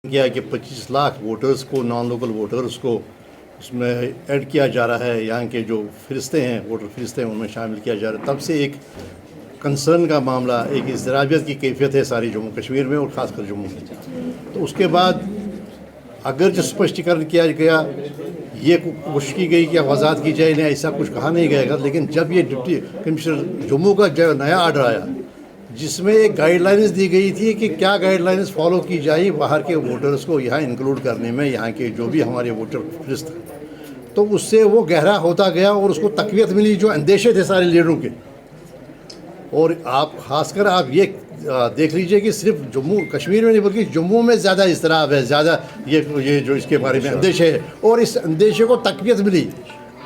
کیا کہ 25 لاکھ ووٹرز کو نان لوکل ووٹرز کو اس میں ایڈ کیا جا رہا ہے. یہاں کے جو فرشتے ہیں ووٹر فرشتے ہیں ان میں شامل کیا جا رہا ہے. تب سے ایک کنسرن کا معاملہ, ایک اضطرابیت کی کیفیت ہے ساری جموں کشمیر میں اور خاص کر جموں میں. تو اس کے بعد اگر جو اسپشٹیکرن کیا گیا, یہ کوشش کی گئی کہ وضاحت کی جائے, نہیں ایسا کچھ کہا نہیں گیا گا. لیکن جب یہ ڈپٹی کمشنر جموں کا جو نیا آرڈر آیا جس میں ایک گائیڈ لائنز دی گئی تھی کہ کیا گائیڈ لائنز فالو کی جائیں باہر کے ووٹرز کو یہاں انکلوڈ کرنے میں, یہاں کے جو بھی ہمارے ووٹر فرست ہیں, تو اس سے وہ گہرا ہوتا گیا اور اس کو تقویت ملی جو اندیشے تھے سارے لیڈروں کے. اور آپ خاص کر آپ یہ دیکھ لیجئے کہ صرف جموں کشمیر میں نہیں بلکہ جموں میں زیادہ اضطراب ہے, زیادہ یہ جو اس کے بارے میں اندیشے ہے, اور اس اندیشے کو تقویت ملی.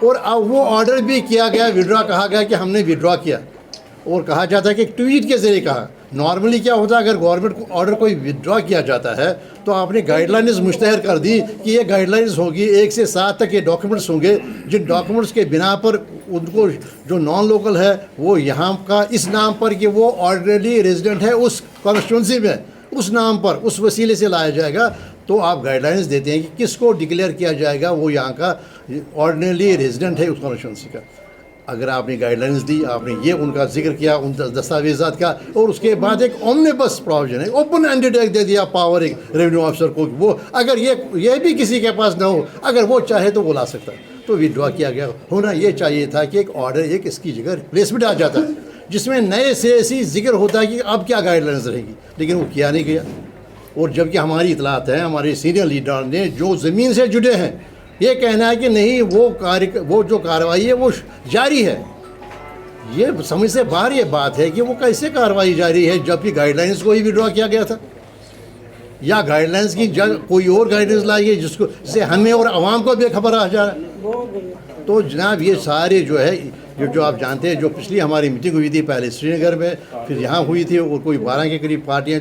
اور اب وہ آرڈر بھی کیا گیا, وڈرا کہا گیا کہ ہم نے وڈرا کیا, اور کہا جاتا ہے کہ ایک ٹویٹ کے ذریعے کہا. نارملی کیا ہوتا ہے اگر گورنمنٹ کو آرڈر کوئی ودرا کیا جاتا ہے تو آپ نے گائیڈ لائنز مشتہر کر دی کہ یہ گائیڈ لائنز ہوگی 1 سے 7 تک یہ ڈاکیومنٹس ہوں گے, جن ڈاکیومنٹس کے بنا پر ان کو جو نان لوکل ہے وہ یہاں کا اس نام پر کہ وہ آرڈنری ریزیڈنٹ ہے اس کانسٹیٹوئنسی میں, اس نام پر اس وسیلے سے لایا جائے گا. تو آپ گائیڈ لائنز دیتے ہیں کہ کس کو ڈکلیئر کیا جائے گا وہ یہاں کا آرڈنری ریزیڈنٹ ہے اس کانسٹیٹوئنسی کا. اگر آپ نے گائیڈ لائنز دی, آپ نے یہ ان کا ذکر کیا ان دستاویزات کا, اور اس کے بعد ایک اومنیبس پروویژن ہے, اوپن ہینڈیڈ ایک دے دیا پاور ایک ریونیو آفیسر کو, وہ اگر یہ بھی کسی کے پاس نہ ہو, اگر وہ چاہے تو وہ لا سکتا ہے. تو وڈرا کیا گیا. ہونا یہ چاہیے تھا کہ ایک آرڈر ایک اس کی جگہ ریپلیسمنٹ آ جاتا ہے جس میں نئے سے ایسی ذکر ہوتا ہے کہ اب کیا گائیڈ لائنز رہے گی, لیکن وہ کیا نہیں گیا. اور جبکہ ہماری اطلاعات ہیں, ہمارے سینئر لیڈر نے جو زمین سے جڑے ہیں, یہ کہنا ہے کہ نہیں وہ جو کارروائی ہے وہ جاری ہے. یہ سمجھ سے باہر یہ بات ہے کہ وہ کیسے کارروائی جاری ہے جبکہ گائیڈ لائنز کو ہی وڈرا کیا گیا تھا, یا گائیڈ لائنز کی کوئی اور گائیڈنس لائی ہے جس سے ہمیں اور عوام کو بے خبر آ جا رہا ہے. تو جناب یہ سارے جو ہے جو آپ جانتے ہیں, جو پچھلی ہماری میٹنگ ہوئی تھی پہلے سری نگر میں, پھر یہاں ہوئی تھی, اور کوئی 12 کے قریب پارٹیاں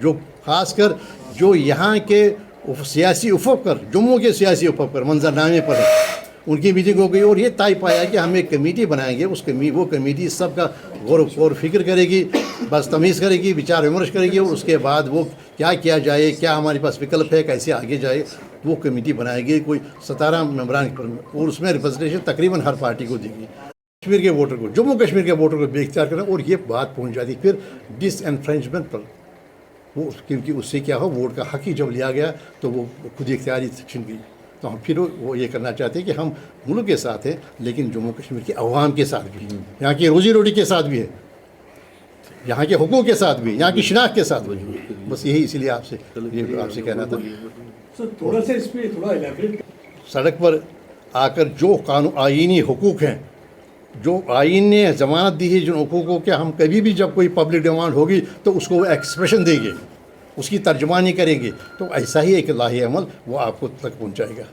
جو خاص کر جو یہاں کے سیاسی افق پر, جموں کے سیاسی افق پر منظرنامے پر ان کی میٹنگ ہو گئی, اور یہ طے پایا کہ ہم ایک کمیٹی بنائیں گے. وہ کمیٹی سب کا غور و فکر کرے گی, بس تمیز کرے گی, وچار ومرش کرے گی, اور اس کے بعد وہ کیا جائے, کیا ہمارے پاس وکلپ ہے, کیسے آگے جائے, وہ کمیٹی بنائے گی. کوئی 17 ممبران, اور اس میں ریپرزنٹیشن تقریباً ہر پارٹی کو دے گی. کشمیر کے ووٹر کو, جموں کشمیر کے ووٹر کو بے اختیار کرنا, اور یہ بات پہنچ جاتی پھر ڈس انفرینچمنٹ پر. وہ کیونکہ اس سے کیا ہو, ووٹ کا حق ہی جب لیا گیا تو وہ خود اختیاری چھن گئی. تو ہم پھر وہ یہ کرنا چاہتے ہیں کہ ہم ملک کے ساتھ ہیں لیکن جموں کشمیر کے عوام کے ساتھ بھی, یہاں کی روزی روٹی کے ساتھ بھی ہے, یہاں کے حقوق کے ساتھ بھی, یہاں کی شناخت کے ساتھ بھی. بس یہی اسی لیے آپ سے کہنا تھا. سڑک پر آ کر جو آئینی حقوق ہیں, جو آئین نے ضمانت دی ہے جن حقوقوں کے, ہم کبھی بھی جب کوئی پبلک ڈیمانڈ ہوگی تو اس کو ایکسپریشن دیں گے, اس کی ترجمانی کریں گے. تو ایسا ہی ایک لاہی عمل وہ آپ کو تک پہنچائے گا.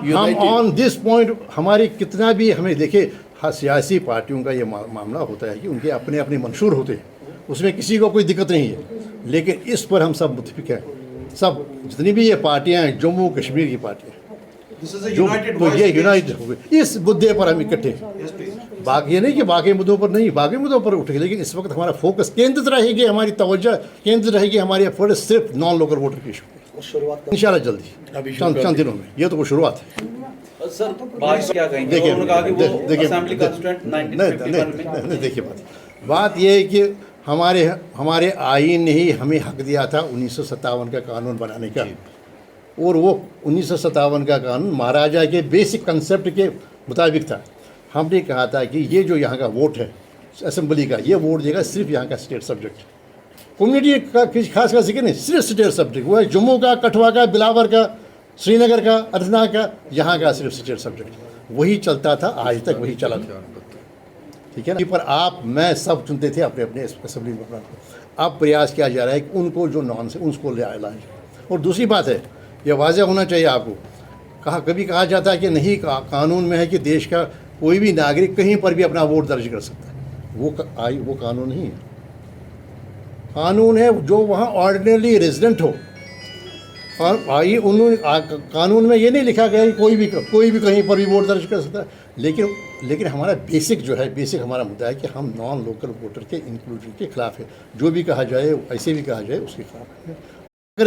ہم آن دس پوائنٹ ہماری کتنا بھی ہمیں دیکھے, سیاسی پارٹیوں کا یہ معاملہ ہوتا ہے کہ ان کے اپنے اپنے منشور ہوتے ہیں, اس میں کسی کو کوئی دقت نہیں ہے, لیکن اس پر ہم سب متفق ہیں. سب جتنی بھی یہ پارٹیاں ہیں جموں کشمیر کی پارٹیاں, یہ یونائٹڈ ہو گئے اس مدعے پر ہم اکٹھے ہیں. باقی یہ نہیں کہ باقی مدعوں پر نہیں, باقی مدعوں پر اٹھے, لیکن اس وقت ہمارا فوکس کیندرت رہے گی, ہماری توجہ کیندرت رہے گی, ہماری ایفرٹ صرف نان لوکل ووٹر کی ایشو پر. انشاءاللہ جلدی چند دنوں میں, یہ تو وہ شروعات ہے. دیکھیے بات یہ ہے کہ ہمارے آئین نے ہی ہمیں حق دیا تھا 1957 کا قانون بنانے کا, اور وہ 1957 کا قانون مہاراجا کے بیسک کنسیپٹ کے مطابق تھا. ہم نے کہا تھا کہ یہ جو یہاں کا ووٹ ہے اسمبلی کا, یہ ووٹ دے گا صرف یہاں کا اسٹیٹ سبجیکٹ, کمیونٹی کا کسی خاص کا ذکر نہیں, صرف اسٹیٹ سبجیکٹ. وہ ہے جموں کا, کٹھوا کا, بلاور کا, سری نگر کا, اننت ناگ کا, یہاں کا صرف اسٹیٹ سبجیکٹ. وہی چلتا تھا, آج تک وہی چلا تھا. ٹھیک ہے نا. پر آپ میں سب چنتے تھے اپنے اپنے اسمبلی میں. اب پریاس کیا جا رہا ہے کہ ان کو جو نان سے ان کو لے آئے. اور دوسری بات ہے, یہ واضح ہونا چاہیے آپ کو, کبھی کہا جاتا ہے کہ نہیں قانون میں ہے کہ دیش کا کوئی بھی ناگرک کہیں پر بھی اپنا ووٹ درج کر سکتا ہے. وہ قانون نہیں ہے. قانون ہے جو وہاں آرڈنری ریزیڈنٹ ہو. قانون میں یہ نہیں لکھا گیا کہ کوئی بھی کہیں پر بھی ووٹ درج کر سکتا ہے. لیکن ہمارا بیسک ہمارا مدعا ہے کہ ہم نان لوکل ووٹر کے انکلوژن کے خلاف ہے. جو بھی کہا جائے, ایسے بھی کہا جائے, اس کے خلاف ہے.